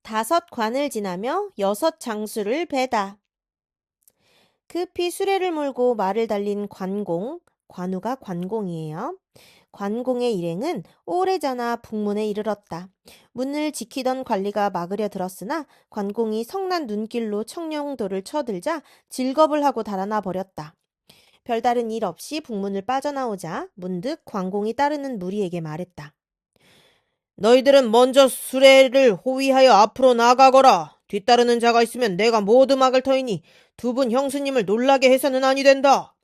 다섯 관을 지나며 여섯 장수를 베다. 급히 수레를 몰고 말을 달린 관공, 관우가 관공이에요. 관공의 일행은 오래전에 북문에 이르렀다. 문을 지키던 관리가 막으려 들었으나 관공이 성난 눈길로 청룡도를 쳐들자 질겁을 하고 달아나 버렸다. 별다른 일 없이 북문을 빠져나오자 문득 관공이 따르는 무리에게 말했다. 너희들은 먼저 수레를 호위하여 앞으로 나가거라. 뒤따르는 자가 있으면 내가 모두 막을 터이니 두 분 형수님을 놀라게 해서는 아니 된다.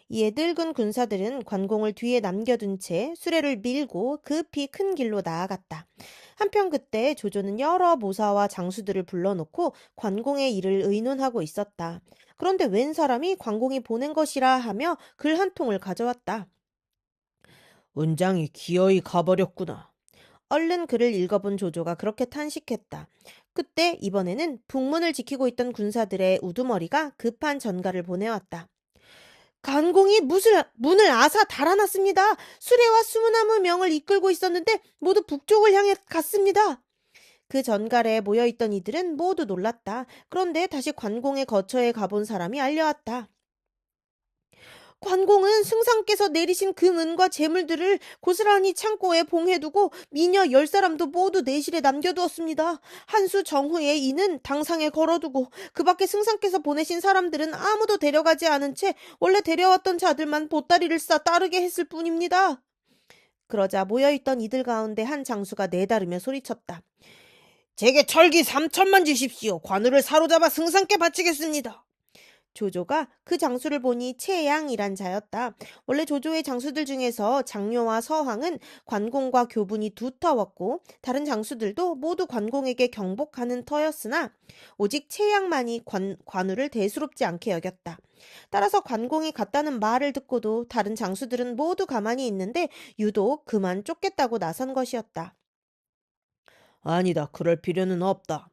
이에 늙은 군사들은 관공을 뒤에 남겨둔 채 수레를 밀고 급히 큰 길로 나아갔다. 한편 그때 조조는 여러 모사와 장수들을 불러놓고 관공의 일을 의논하고 있었다. 그런데 웬 사람이 관공이 보낸 것이라 하며 글 한 통을 가져왔다. 은장이 기어이 가버렸구나. 얼른 글을 읽어본 조조가 그렇게 탄식했다. 그때 이번에는 북문을 지키고 있던 군사들의 우두머리가 급한 전가를 보내왔다. 관공이 문을 아사 달아났습니다. 수레와 수무나무 명을 이끌고 있었는데 모두 북쪽을 향해 갔습니다. 그 전갈에 모여있던 이들은 모두 놀랐다. 그런데 다시 관공의 거처에 가본 사람이 알려왔다. 관공은 승상께서 내리신 금은과 재물들을 고스란히 창고에 봉해두고 미녀 10사람도 모두 내실에 남겨두었습니다. 한수 정후에 이는 당상에 걸어두고 그 밖에 승상께서 보내신 사람들은 아무도 데려가지 않은 채 원래 데려왔던 자들만 보따리를 싸 따르게 했을 뿐입니다. 그러자 모여있던 이들 가운데 한 장수가 내다르며 소리쳤다. 제게 철기 3천만 주십시오. 관우를 사로잡아 승상께 바치겠습니다. 조조가 그 장수를 보니 채양이란 자였다. 원래 조조의 장수들 중에서 장묘와 서황은 관공과 교분이 두터웠고 다른 장수들도 모두 관공에게 경복하는 터였으나 오직 채양만이 관우를 대수롭지 않게 여겼다. 따라서 관공이 갔다는 말을 듣고도 다른 장수들은 모두 가만히 있는데 유독 그만 쫓겠다고 나선 것이었다. 아니다. 그럴 필요는 없다.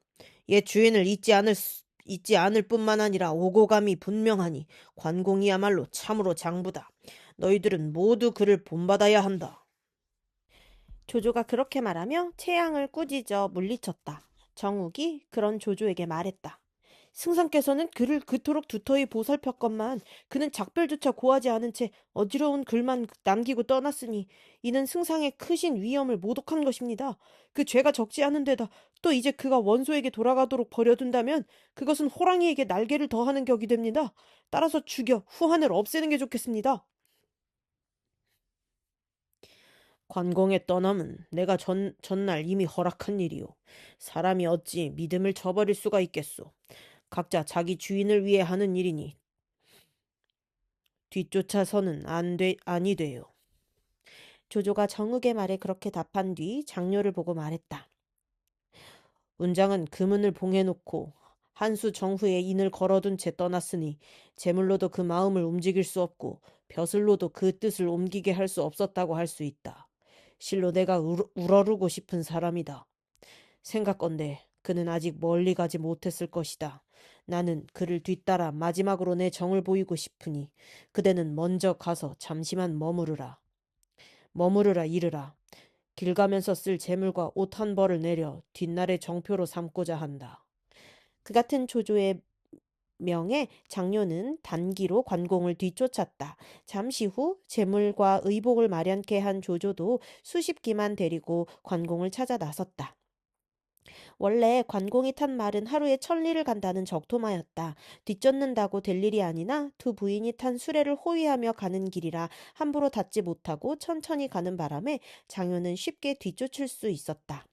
옛 주인을 잊지 않을 뿐만 아니라 오고감이 분명하니 관공이야말로 참으로 장부다. 너희들은 모두 그를 본받아야 한다. 조조가 그렇게 말하며 채양을 꾸짖어 물리쳤다. 정욱이 그런 조조에게 말했다. 승상께서는 그를 그토록 두터이 보살폈건만 그는 작별조차 고하지 않은 채 어지러운 글만 남기고 떠났으니 이는 승상의 크신 위엄을 모독한 것입니다. 그 죄가 적지 않은 데다 또 이제 그가 원소에게 돌아가도록 버려둔다면 그것은 호랑이에게 날개를 더하는 격이 됩니다. 따라서 죽여 후한을 없애는 게 좋겠습니다. 관공의 떠남은 내가 전날 이미 허락한 일이오. 사람이 어찌 믿음을 저버릴 수가 있겠소. 각자 자기 주인을 위해 하는 일이니 뒤쫓아서는 아니 돼요. 조조가 정욱의 말에 그렇게 답한 뒤 장녀를 보고 말했다. 운장은 금은을 봉해놓고 한수 정후에 인을 걸어둔 채 떠났으니 제물로도 그 마음을 움직일 수 없고 벼슬로도 그 뜻을 옮기게 할 수 없었다고 할 수 있다. 실로 내가 우러르고 싶은 사람이다. 생각건대 그는 아직 멀리 가지 못했을 것이다. 나는 그를 뒤따라 마지막으로 내 정을 보이고 싶으니 그대는 먼저 가서 잠시만 머무르라. 머무르라 이르라. 길 가면서 쓸 재물과 옷 한 벌을 내려 뒷날의 정표로 삼고자 한다. 그 같은 조조의 명에 장녀는 단기로 관공을 뒤쫓았다. 잠시 후 재물과 의복을 마련케 한 조조도 수십 기만 데리고 관공을 찾아 나섰다. 원래 관공이 탄 말은 하루에 1000리를 간다는 적토마였다. 뒤쫓는다고 될 일이 아니나 두 부인이 탄 수레를 호위하며 가는 길이라 함부로 닿지 못하고 천천히 가는 바람에 장녀는 쉽게 뒤쫓을 수 있었다.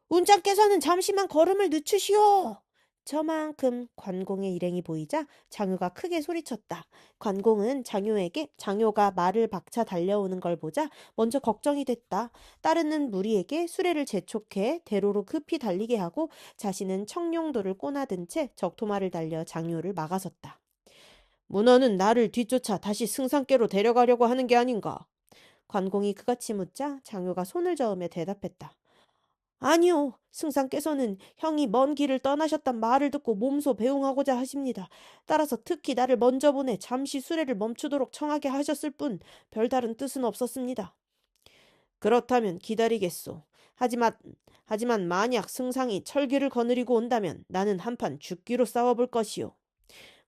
운장께서는 잠시만 걸음을 늦추시오. 저만큼 관공의 일행이 보이자 장효가 크게 소리쳤다. 관공은 장효가 말을 박차 달려오는 걸 보자 먼저 걱정이 됐다. 따르는 무리에게 수레를 재촉해 대로로 급히 달리게 하고 자신은 청룡도를 꼬나든 채 적토마를 달려 장효를 막아섰다. 문어는 나를 뒤쫓아 다시 승상께로 데려가려고 하는 게 아닌가? 관공이 그같이 묻자 장효가 손을 저으며 대답했다. 아니요. 승상께서는 형이 먼 길을 떠나셨단 말을 듣고 몸소 배웅하고자 하십니다. 따라서 특히 나를 먼저 보내 잠시 수레를 멈추도록 청하게 하셨을 뿐 별다른 뜻은 없었습니다. 그렇다면 기다리겠소. 하지만 하지만 만약 승상이 철기를 거느리고 온다면 나는 한판 죽기로 싸워볼 것이오.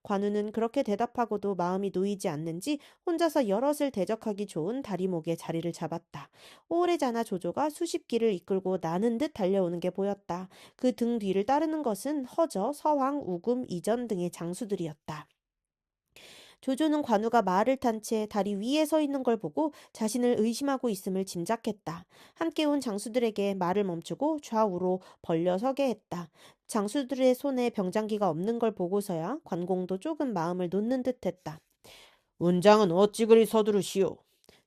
관우는 그렇게 대답하고도 마음이 놓이지 않는지 혼자서 여럿을 대적하기 좋은 다리목에 자리를 잡았다. 오래자나 조조가 수십 기를 이끌고 나는 듯 달려오는 게 보였다. 그 등 뒤를 따르는 것은 허저, 서황, 우금, 이전 등의 장수들이었다. 조조는 관우가 말을 탄 채 다리 위에 서 있는 걸 보고 자신을 의심하고 있음을 짐작했다. 함께 온 장수들에게 말을 멈추고 좌우로 벌려 서게 했다. 장수들의 손에 병장기가 없는 걸 보고서야 관공도 조금 마음을 놓는 듯했다. 운장은 어찌 그리 서두르시오?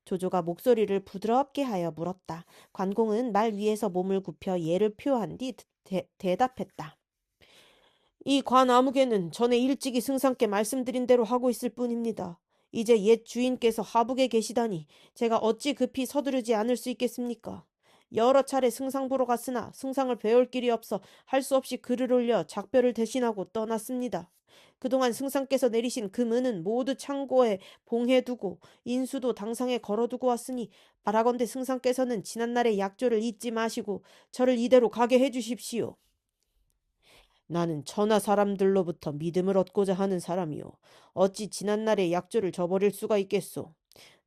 조조가 목소리를 부드럽게 하여 물었다. 관공은 말 위에서 몸을 굽혀 예를 표한 뒤 대답했다. 이 관 아무개는 전에 일찍이 승상께 말씀드린 대로 하고 있을 뿐입니다. 이제 옛 주인께서 하북에 계시다니 제가 어찌 급히 서두르지 않을 수 있겠습니까? 여러 차례 승상 보러 갔으나 승상을 배울 길이 없어 할 수 없이 글을 올려 작별을 대신하고 떠났습니다. 그동안 승상께서 내리신 금은은 모두 창고에 봉해두고 인수도 당상에 걸어두고 왔으니 바라건대 승상께서는 지난날의 약조를 잊지 마시고 저를 이대로 가게 해주십시오. 나는 천하 사람들로부터 믿음을 얻고자 하는 사람이요. 어찌 지난날의 약조를 저버릴 수가 있겠소.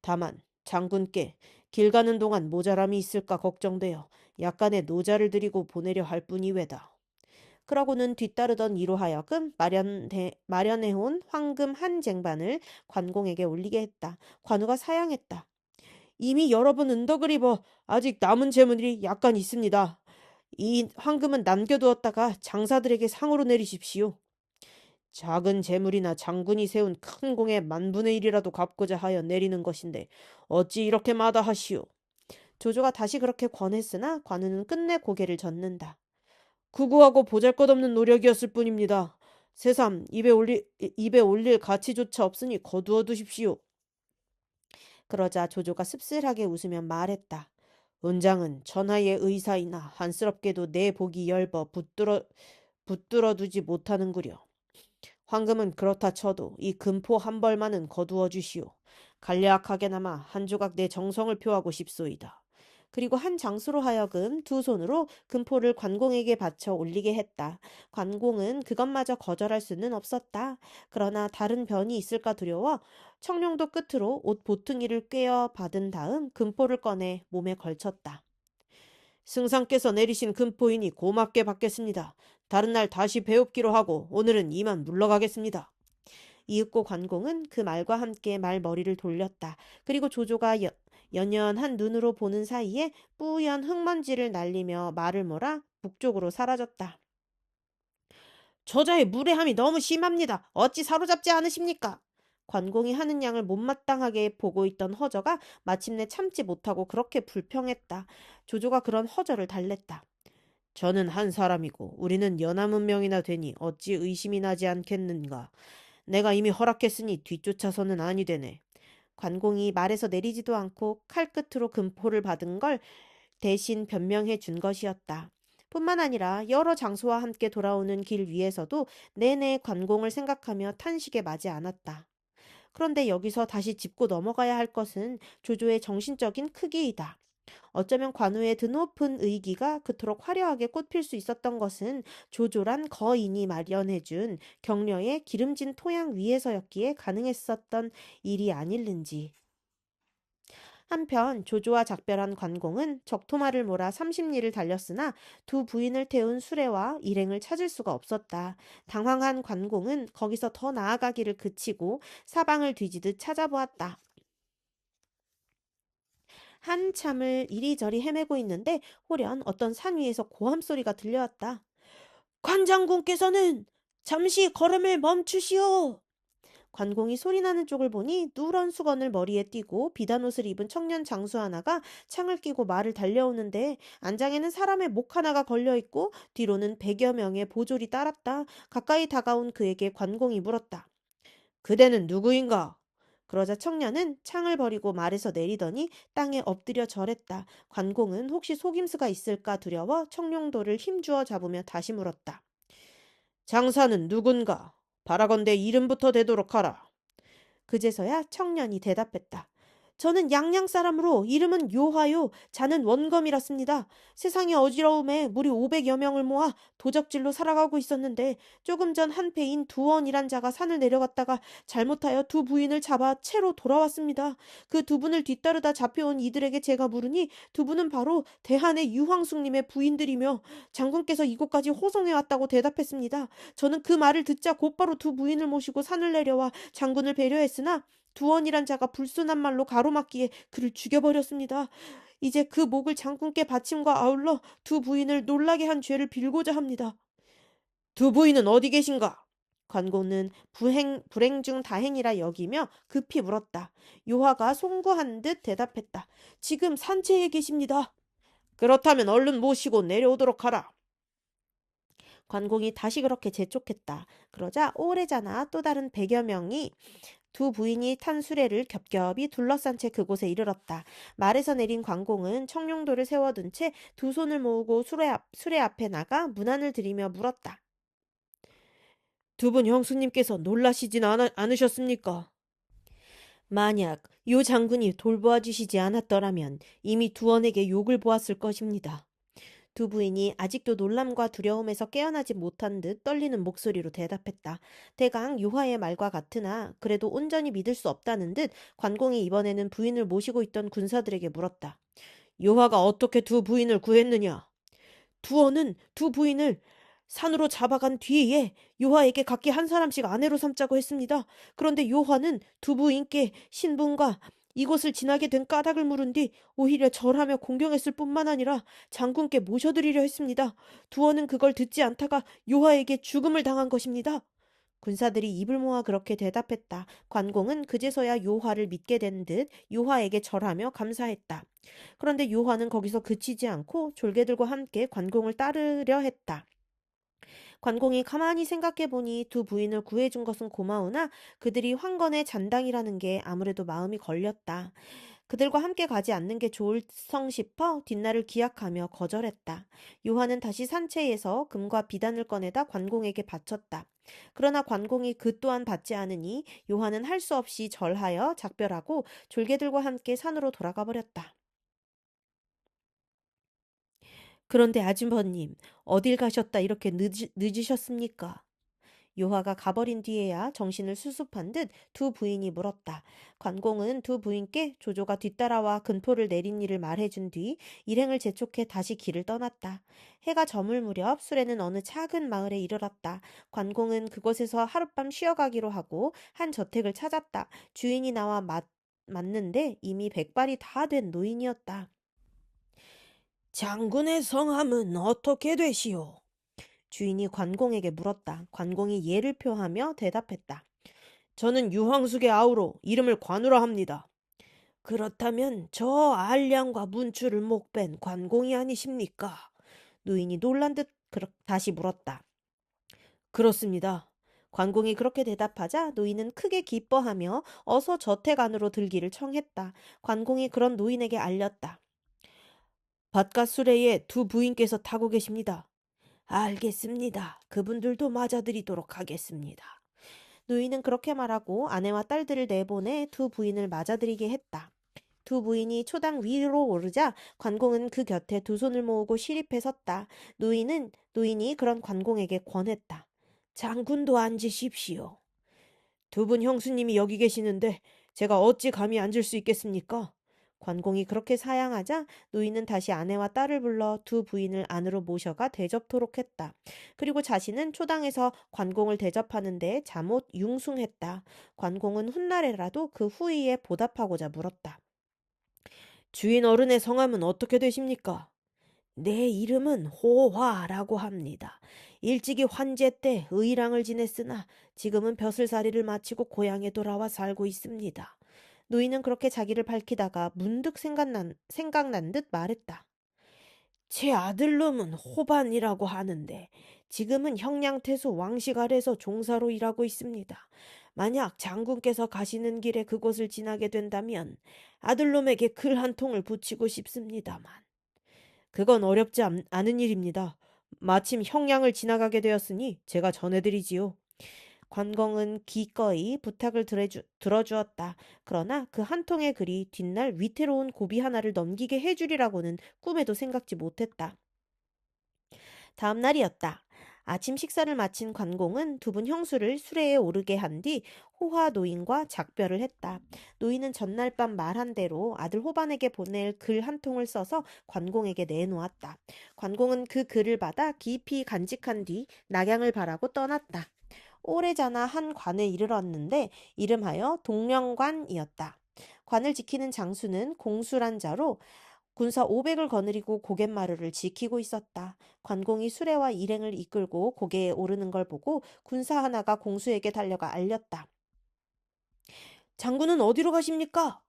다만 장군께 길 가는 동안 모자람이 있을까 걱정되어 약간의 노자를 드리고 보내려 할 뿐이외다. 그러고는 뒤따르던 이로 하여금 마련해온 황금 한 쟁반을 관공에게 올리게 했다. 관우가 사양했다. 이미 여러 번 은덕을 입어 아직 남은 재물이 약간 있습니다. 이 황금은 남겨두었다가 장사들에게 상으로 내리십시오. 작은 재물이나 장군이 세운 큰 공에 만분의 일이라도 갚고자 하여 내리는 것인데 어찌 이렇게 마다하시오. 조조가 다시 그렇게 권했으나 관우는 끝내 고개를 젓는다. 구구하고 보잘것없는 노력이었을 뿐입니다. 새삼 입에 올릴 가치조차 없으니 거두어 두십시오. 그러자 조조가 씁쓸하게 웃으며 말했다. 은장은 전하의 의사이나 한스럽게도 내 복이 엷어 붙들어 두지 못하는구려. 황금은 그렇다 쳐도 이 금포 한 벌만은 거두어 주시오. 간략하게나마 한 조각 내 정성을 표하고 싶소이다. 그리고 한 장수로 하여금 두 손으로 금포를 관공에게 받쳐 올리게 했다. 관공은 그것마저 거절할 수는 없었다. 그러나 다른 변이 있을까 두려워 청룡도 끝으로 옷 보퉁이를 꿰어 받은 다음 금포를 꺼내 몸에 걸쳤다. 승상께서 내리신 금포이니 고맙게 받겠습니다. 다른 날 다시 배웁기로 하고 오늘은 이만 물러가겠습니다. 이윽고 관공은 그 말과 함께 말머리를 돌렸다. 그리고 조조가 연연한 눈으로 보는 사이에 뿌연 흙먼지를 날리며 말을 몰아 북쪽으로 사라졌다. 저자의 무례함이 너무 심합니다. 어찌 사로잡지 않으십니까? 관공이 하는 양을 못마땅하게 보고 있던 허저가 마침내 참지 못하고 그렇게 불평했다. 조조가 그런 허저를 달랬다. 저는 한 사람이고 우리는 연하문명이나 되니 어찌 의심이 나지 않겠는가. 내가 이미 허락했으니 뒤쫓아서는 아니 되네. 관공이 말에서 내리지도 않고 칼끝으로 금포를 받은 걸 대신 변명해 준 것이었다. 뿐만 아니라 여러 장소와 함께 돌아오는 길 위에서도 내내 관공을 생각하며 탄식에 마지 않았다. 그런데 여기서 다시 짚고 넘어가야 할 것은 조조의 정신적인 크기이다. 어쩌면 관우의 드높은 의기가 그토록 화려하게 꽃필 수 있었던 것은 조조란 거인이 마련해준 격려의 기름진 토양 위에서였기에 가능했었던 일이 아닐는지. 한편 조조와 작별한 관공은 적토마를 몰아 30리를 달렸으나 두 부인을 태운 수레와 일행을 찾을 수가 없었다. 당황한 관공은 거기서 더 나아가기를 그치고 사방을 뒤지듯 찾아보았다. 한참을 이리저리 헤매고 있는데 호련 어떤 산 위에서 고함 소리가 들려왔다. 관장군께서는 잠시 걸음을 멈추시오. 관공이 소리나는 쪽을 보니 누런 수건을 머리에 띠고 비단 옷을 입은 청년 장수 하나가 창을 끼고 말을 달려오는데 안장에는 사람의 목 하나가 걸려있고 뒤로는 100여 명의 보졸이 따랐다. 가까이 다가온 그에게 관공이 물었다. 그대는 누구인가? 그러자 청년은 창을 버리고 말에서 내리더니 땅에 엎드려 절했다. 관공은 혹시 속임수가 있을까 두려워 청룡도를 힘주어 잡으며 다시 물었다. 장사는 누군가? 바라건대 이름부터 대도록 하라. 그제서야 청년이 대답했다. 저는 양양 사람으로 이름은 요하요. 자는 원검이랐습니다. 세상의 어지러움에 무리 500여 명을 모아 도적질로 살아가고 있었는데 조금 전 한 패인 두원이란 자가 산을 내려갔다가 잘못하여 두 부인을 잡아 채로 돌아왔습니다. 그 두 분을 뒤따르다 잡혀온 이들에게 제가 물으니 두 분은 바로 대한의 유황숙님의 부인들이며 장군께서 이곳까지 호송해 왔다고 대답했습니다. 저는 그 말을 듣자 곧바로 두 부인을 모시고 산을 내려와 장군을 배려했으나 두원이란 자가 불순한 말로 가로막기에 그를 죽여버렸습니다. 이제 그 목을 장군께 바침과 아울러 두 부인을 놀라게 한 죄를 빌고자 합니다. 두 부인은 어디 계신가? 관공은 불행 중 다행이라 여기며 급히 물었다. 요하가 송구한 듯 대답했다. 지금 산채에 계십니다. 그렇다면 얼른 모시고 내려오도록 하라. 관공이 다시 그렇게 재촉했다. 그러자 오래잖아 또 다른 100여 명이 두 부인이 탄 수레를 겹겹이 둘러싼 채 그곳에 이르렀다. 말에서 내린 관공은 청룡도를 세워둔 채 두 손을 모으고 수레 앞에 나가 문안을 들이며 물었다. 두 분 형수님께서 놀라시진 않으셨습니까? 만약 요 장군이 돌보아 주시지 않았더라면 이미 두원에게 욕을 보았을 것입니다. 두 부인이 아직도 놀람과 두려움에서 깨어나지 못한 듯 떨리는 목소리로 대답했다. 대강 요하의 말과 같으나 그래도 온전히 믿을 수 없다는 듯 관공이 이번에는 부인을 모시고 있던 군사들에게 물었다. 요하가 어떻게 두 부인을 구했느냐? 두어는 두 부인을 산으로 잡아간 뒤에 요하에게 각기 한 사람씩 아내로 삼자고 했습니다. 그런데 요하는 두 부인께 신분과 이곳을 지나게 된 까닭을 물은 뒤 오히려 절하며 공경했을 뿐만 아니라 장군께 모셔드리려 했습니다. 두어는 그걸 듣지 않다가 요하에게 죽음을 당한 것입니다. 군사들이 입을 모아 그렇게 대답했다. 관공은 그제서야 요하를 믿게 된 듯 요하에게 절하며 감사했다. 그런데 요하는 거기서 그치지 않고 졸개들과 함께 관공을 따르려 했다. 관공이 가만히 생각해 보니 두 부인을 구해준 것은 고마우나 그들이 황건의 잔당이라는 게 아무래도 마음이 걸렸다. 그들과 함께 가지 않는 게 좋을성 싶어 뒷날을 기약하며 거절했다. 요한은 다시 산채에서 금과 비단을 꺼내다 관공에게 바쳤다. 그러나 관공이 그 또한 받지 않으니 요한은 할 수 없이 절하여 작별하고 졸개들과 함께 산으로 돌아가 버렸다. 그런데 아주버님, 어딜 가셨다 이렇게 늦으셨습니까? 요하가 가버린 뒤에야 정신을 수습한 듯 두 부인이 물었다. 관공은 두 부인께 조조가 뒤따라와 근포를 내린 일을 말해준 뒤 일행을 재촉해 다시 길을 떠났다. 해가 저물 무렵 수레는 어느 작은 마을에 이르렀다. 관공은 그곳에서 하룻밤 쉬어가기로 하고 한 저택을 찾았다. 주인이 나와 맞는데 이미 백발이 다 된 노인이었다. 장군의 성함은 어떻게 되시오? 주인이 관공에게 물었다. 관공이 예를 표하며 대답했다. 저는 유황숙의 아우로 이름을 관우라 합니다. 그렇다면 저 알량과 문추를 목벤 관공이 아니십니까? 노인이 놀란 듯 다시 물었다. 그렇습니다. 관공이 그렇게 대답하자 노인은 크게 기뻐하며 어서 저택 안으로 들기를 청했다. 관공이 그런 노인에게 알렸다. 밭갓 수레에 두 부인께서 타고 계십니다. 알겠습니다. 그분들도 맞아드리도록 하겠습니다. 노인은 그렇게 말하고 아내와 딸들을 내보내 두 부인을 맞아들이게 했다. 두 부인이 초당 위로 오르자 관공은 그 곁에 두 손을 모으고 시립해 섰다. 노인이 그런 관공에게 권했다. 장군도 앉으십시오. 두 분 형수님이 여기 계시는데 제가 어찌 감히 앉을 수 있겠습니까? 관공이 그렇게 사양하자 노인은 다시 아내와 딸을 불러 두 부인을 안으로 모셔가 대접토록 했다. 그리고 자신은 초당에서 관공을 대접하는데 잠옷 융숭했다. 관공은 훗날에라도 그 후의에 보답하고자 물었다. 주인 어른의 성함은 어떻게 되십니까? 내 이름은 호화라고 합니다. 일찍이 환제 때 의랑을 지냈으나 지금은 벼슬살이를 마치고 고향에 돌아와 살고 있습니다. 노인은 그렇게 자기를 밝히다가 문득 생각난 듯 말했다. 제 아들놈은 호반이라고 하는데 지금은 형량태수 왕식 아래서 종사로 일하고 있습니다. 만약 장군께서 가시는 길에 그곳을 지나게 된다면 아들놈에게 글 한 통을 붙이고 싶습니다만. 그건 어렵지 않은 일입니다. 마침 형량을 지나가게 되었으니 제가 전해드리지요. 관공은 기꺼이 부탁을 들어주었다. 그러나 그 한 통의 글이 뒷날 위태로운 고비 하나를 넘기게 해주리라고는 꿈에도 생각지 못했다. 다음 날이었다. 아침 식사를 마친 관공은 두 분 형수를 수레에 오르게 한 뒤 호화 노인과 작별을 했다. 노인은 전날 밤 말한 대로 아들 호반에게 보낼 글 한 통을 써서 관공에게 내놓았다. 관공은 그 글을 받아 깊이 간직한 뒤 낙양을 바라고 떠났다. 오래전에 한 관에 이르렀는데 이름하여 동령관이었다. 관을 지키는 장수는 공수란 자로 군사 500을 거느리고 고갯마루를 지키고 있었다. 관공이 수레와 일행을 이끌고 고개에 오르는 걸 보고 군사 하나가 공수에게 달려가 알렸다. 장군은 어디로 가십니까?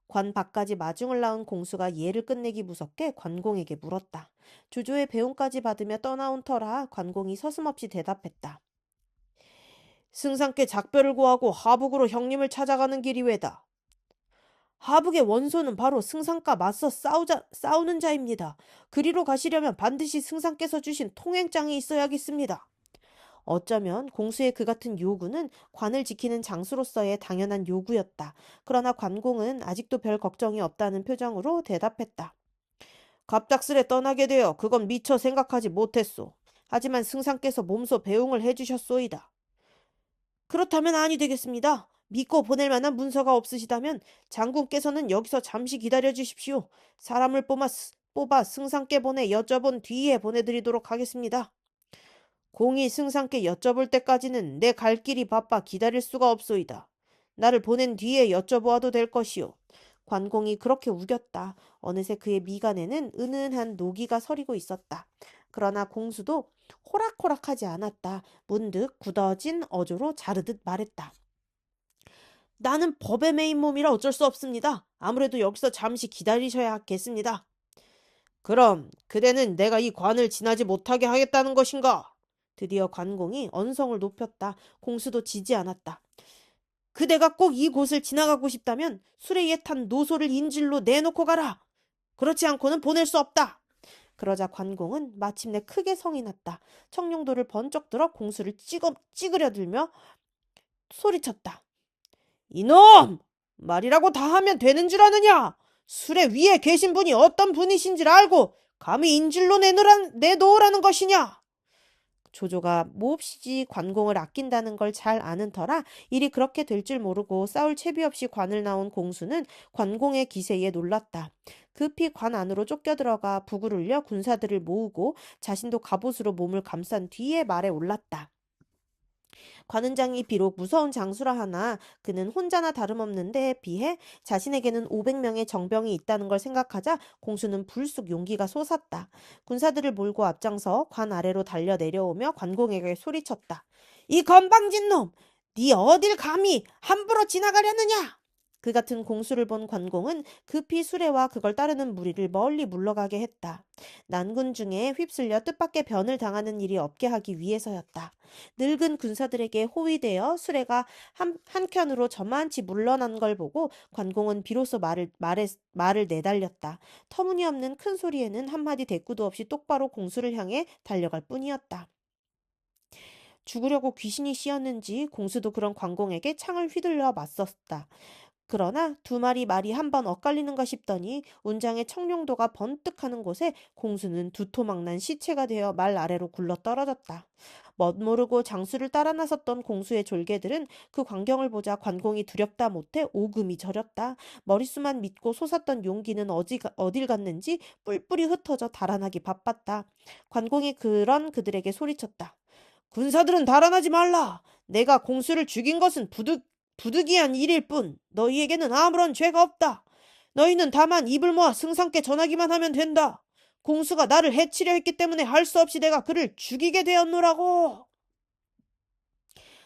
관 밖까지 마중을 나온 공수가 예를 끝내기 무섭게 관공에게 물었다. 조조의 배웅까지 받으며 떠나온 터라 관공이 서슴없이 대답했다. 승상께 작별을 고하고 하북으로 형님을 찾아가는 길이 왜다. 하북의 원소는 바로 승상과 맞서 싸우는 자입니다. 그리로 가시려면 반드시 승상께서 주신 통행장이 있어야겠습니다. 어쩌면 공수의 그 같은 요구는 관을 지키는 장수로서의 당연한 요구였다. 그러나 관공은 아직도 별 걱정이 없다는 표정으로 대답했다. 갑작스레 떠나게 되어 그건 미처 생각하지 못했소. 하지만 승상께서 몸소 배웅을 해주셨소이다. 그렇다면 아니 되겠습니다. 믿고 보낼 만한 문서가 없으시다면 장군께서는 여기서 잠시 기다려 주십시오. 사람을 뽑아 승상께 보내 여쭤본 뒤에 보내드리도록 하겠습니다. 공이 승상께 여쭤볼 때까지는 내 갈 길이 바빠 기다릴 수가 없소이다. 나를 보낸 뒤에 여쭤보아도 될 것이오. 관공이 그렇게 우겼다. 어느새 그의 미간에는 은은한 노기가 서리고 있었다. 그러나 공수도 호락호락하지 않았다. 문득 굳어진 어조로 자르듯 말했다. 나는 법에 매인 몸이라 어쩔 수 없습니다. 아무래도 여기서 잠시 기다리셔야겠습니다. 그럼 그대는 내가 이 관을 지나지 못하게 하겠다는 것인가? 드디어 관공이 언성을 높였다. 공수도 지지 않았다. 그대가 꼭 이곳을 지나가고 싶다면 수레에 탄 노소를 인질로 내놓고 가라. 그렇지 않고는 보낼 수 없다. 그러자 관공은 마침내 크게 성이 났다. 청룡도를 번쩍 들어 공수를 찌그려 들며 소리쳤다. 이놈! 말이라고 다 하면 되는 줄 아느냐? 수레 위에 계신 분이 어떤 분이신지를 알고 감히 인질로 내놓으라는 것이냐? 조조가 몹시 관공을 아낀다는 걸 잘 아는 터라 일이 그렇게 될 줄 모르고 싸울 채비 없이 관을 나온 공수는 관공의 기세에 놀랐다. 급히 관 안으로 쫓겨 들어가 북을 울려 군사들을 모으고 자신도 갑옷으로 몸을 감싼 뒤에 말에 올랐다. 관은장이 비록 무서운 장수라 하나 그는 혼자나 다름없는 데에 비해 자신에게는 500명의 정병이 있다는 걸 생각하자 공수는 불쑥 용기가 솟았다. 군사들을 몰고 앞장서 관 아래로 달려 내려오며 관공에게 소리쳤다. 이 건방진 놈! 네 어딜 감히 함부로 지나가려느냐! 그 같은 공수를 본 관공은 급히 수레와 그걸 따르는 무리를 멀리 물러가게 했다. 난군 중에 휩쓸려 뜻밖의 변을 당하는 일이 없게 하기 위해서였다. 늙은 군사들에게 호위되어 수레가 한켠으로 저만치 물러난 걸 보고 관공은 비로소 말을 내달렸다. 터무니없는 큰 소리에는 한마디 대꾸도 없이 똑바로 공수를 향해 달려갈 뿐이었다. 죽으려고 귀신이 씌었는지 공수도 그런 관공에게 창을 휘둘러 맞섰다. 그러나 두 마리 말이 한 번 엇갈리는가 싶더니 운장의 청룡도가 번뜩하는 곳에 공수는 두토막난 시체가 되어 말 아래로 굴러 떨어졌다. 멋모르고 장수를 따라 나섰던 공수의 졸개들은 그 광경을 보자 관공이 두렵다 못해 오금이 저렸다. 머릿수만 믿고 솟았던 용기는 어딜 갔는지 뿔뿔이 흩어져 달아나기 바빴다. 관공이 그런 그들에게 소리쳤다. 군사들은 달아나지 말라. 내가 공수를 죽인 것은 부득이한 일일 뿐 너희에게는 아무런 죄가 없다. 너희는 다만 입을 모아 승상께 전하기만 하면 된다. 공수가 나를 해치려 했기 때문에 할 수 없이 내가 그를 죽이게 되었노라고.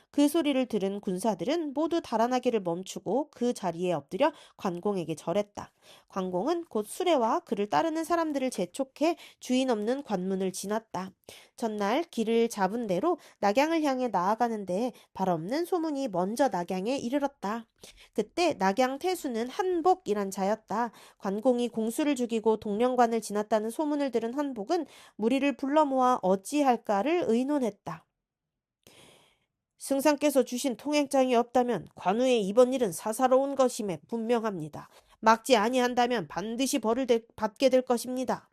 그 소리를 들은 군사들은 모두 달아나기를 멈추고 그 자리에 엎드려 관공에게 절했다. 관공은 곧 수레와 그를 따르는 사람들을 재촉해 주인 없는 관문을 지났다. 전날 길을 잡은 대로 낙양을 향해 나아가는데 발 없는 소문이 먼저 낙양에 이르렀다. 그때 낙양 태수는 한복이란 자였다. 관공이 공수를 죽이고 동령관을 지났다는 소문을 들은 한복은 무리를 불러 모아 어찌할까를 의논했다. 승상께서 주신 통행장이 없다면 관우의 이번 일은 사사로운 것임에 분명합니다. 막지 아니한다면 반드시 받게 될 것입니다.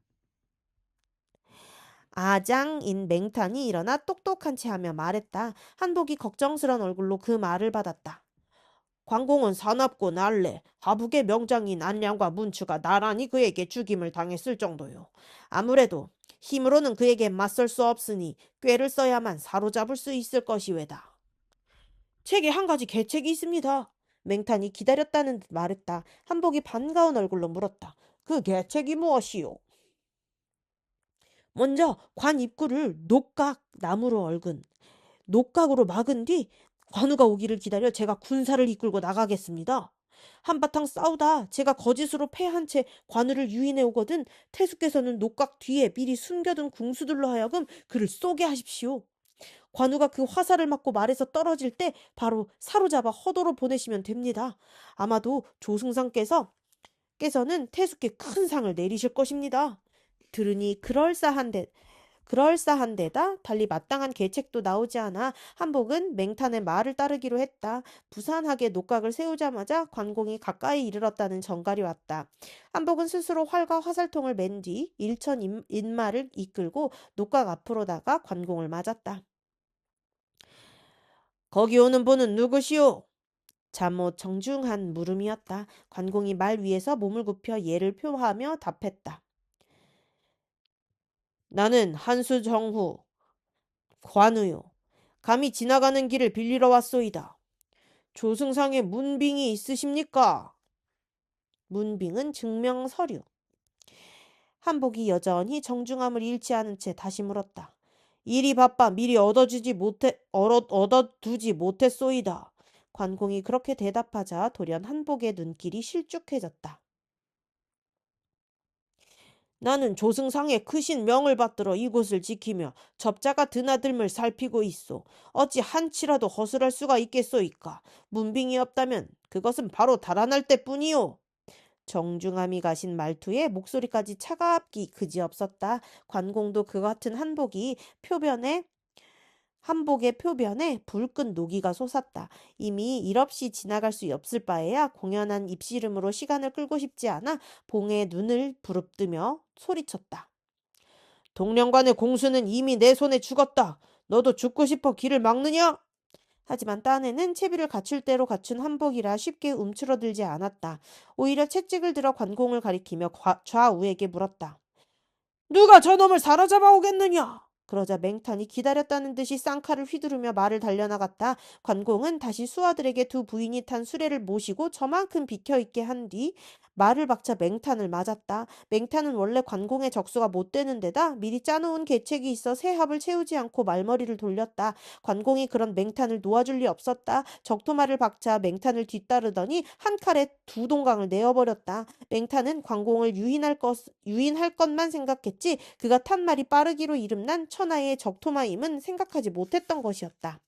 아장인 맹탄이 일어나 똑똑한 체 하며 말했다. 한복이 걱정스런 얼굴로 그 말을 받았다. 관공은 사납고 날래 하북의 명장인 안량과 문추가 나란히 그에게 죽임을 당했을 정도요. 아무래도 힘으로는 그에게 맞설 수 없으니 꾀를 써야만 사로잡을 수 있을 것이외다. 책에 한 가지 계책이 있습니다. 맹탄이 기다렸다는 듯 말했다. 한복이 반가운 얼굴로 물었다. 그 계책이 무엇이요? 먼저 관 입구를 녹각 나무로 얽은 녹각으로 막은 뒤 관우가 오기를 기다려 제가 군사를 이끌고 나가겠습니다. 한바탕 싸우다 제가 거짓으로 패한 채 관우를 유인해 오거든 태수께서는 녹각 뒤에 미리 숨겨둔 궁수들로 하여금 그를 쏘게 하십시오. 관우가 그 화살을 맞고 말에서 떨어질 때 바로 사로잡아 허도로 보내시면 됩니다. 아마도 조승상께서는 태수께 큰 상을 내리실 것입니다. 들으니 그럴싸한데다 달리 마땅한 계책도 나오지 않아 한복은 맹탄의 말을 따르기로 했다. 부산하게 녹각을 세우자마자 관공이 가까이 이르렀다는 전갈이 왔다. 한복은 스스로 활과 화살통을 맨 뒤 일천 인마를 이끌고 녹각 앞으로 나가 관공을 맞았다. 거기 오는 분은 누구시오? 잠옷 정중한 물음이었다. 관공이 말 위에서 몸을 굽혀 예를 표하며 답했다. 나는 한수정후 관우요. 감히 지나가는 길을 빌리러 왔소이다. 조승상에 문빙이 있으십니까? 문빙은 증명 서류. 한복이 여전히 정중함을 잃지 않은 채 다시 물었다. 일이 바빠 미리 얻어두지 못했소이다. 관공이 그렇게 대답하자 돌연 한복의 눈길이 실쭉해졌다. 나는 조승상의 크신 명을 받들어 이곳을 지키며 접자가 드나들물 살피고 있소. 어찌 한치라도 허술할 수가 있겠소이까. 문빙이 없다면 그것은 바로 달아날 때뿐이오. 정중함이 가신 말투에 목소리까지 차갑기 그지없었다. 관공도 그 같은 한복의 표변에 불끈 노기가 솟았다. 이미 일 없이 지나갈 수 없을 바에야 공연한 입씨름으로 시간을 끌고 싶지 않아 봉의 눈을 부릅뜨며 소리쳤다. 동령관의 공수는 이미 내 손에 죽었다. 너도 죽고 싶어 길을 막느냐? 하지만 딴에는 채비를 갖출 대로 갖춘 한복이라 쉽게 움츠러들지 않았다. 오히려 채찍을 들어 관공을 가리키며 좌우에게 물었다. 누가 저놈을 사로잡아 오겠느냐? 그러자 맹탄이 기다렸다는 듯이 쌍칼을 휘두르며 말을 달려나갔다. 관공은 다시 수하들에게 두 부인이 탄 수레를 모시고 저만큼 비켜있게 한 뒤 말을 박자 맹탄을 맞았다. 맹탄은 원래 관공의 적수가 못 되는 데다 미리 짜놓은 계책이 있어 새 합을 채우지 않고 말머리를 돌렸다. 관공이 그런 맹탄을 놓아줄 리 없었다. 적토마를 박자 맹탄을 뒤따르더니 한 칼에 두 동강을 내어버렸다. 맹탄은 관공을 유인할 것만 생각했지 그가 탄 말이 빠르기로 이름난 천하의 적토마임은 생각하지 못했던 것이었다.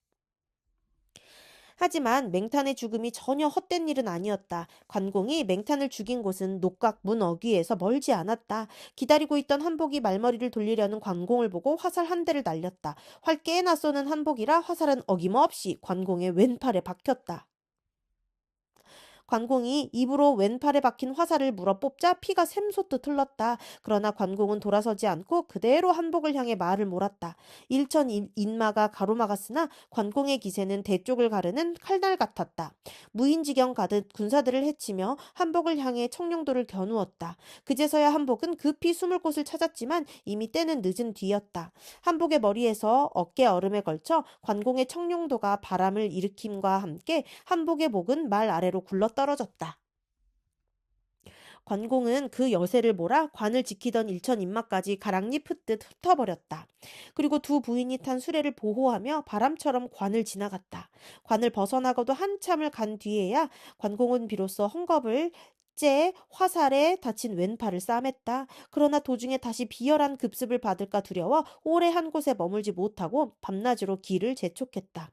하지만 맹탄의 죽음이 전혀 헛된 일은 아니었다. 관공이 맹탄을 죽인 곳은 녹각 문 어귀에서 멀지 않았다. 기다리고 있던 한복이 말머리를 돌리려는 관공을 보고 화살 한 대를 날렸다. 활 깨나 쏘는 한복이라 화살은 어김없이 관공의 왼팔에 박혔다. 관공이 입으로 왼팔에 박힌 화살을 물어 뽑자 피가 샘솟듯 흘렀다. 그러나 관공은 돌아서지 않고 그대로 한복을 향해 말을 몰았다. 일천 인마가 가로막았으나 관공의 기세는 대쪽을 가르는 칼날 같았다. 무인지경 가듯 군사들을 해치며 한복을 향해 청룡도를 겨누었다. 그제서야 한복은 급히 숨을 곳을 찾았지만 이미 때는 늦은 뒤였다. 한복의 머리에서 어깨 얼음에 걸쳐 관공의 청룡도가 바람을 일으킴과 함께 한복의 목은 말 아래로 굴러 떨어졌다. 관공은 그 여세를 몰아 관을 지키던 일천 인마까지 가랑잎 흩듯 흩어버렸다. 그리고 두 부인이 탄 수레를 보호하며 바람처럼 관을 지나갔다. 관을 벗어나고도 한참을 간 뒤에야 관공은 비로소 헝겊을 째 화살에 다친 왼팔을 싸맸다. 그러나 도중에 다시 비열한 급습을 받을까 두려워 오래 한 곳에 머물지 못하고 밤낮으로 길을 재촉했다.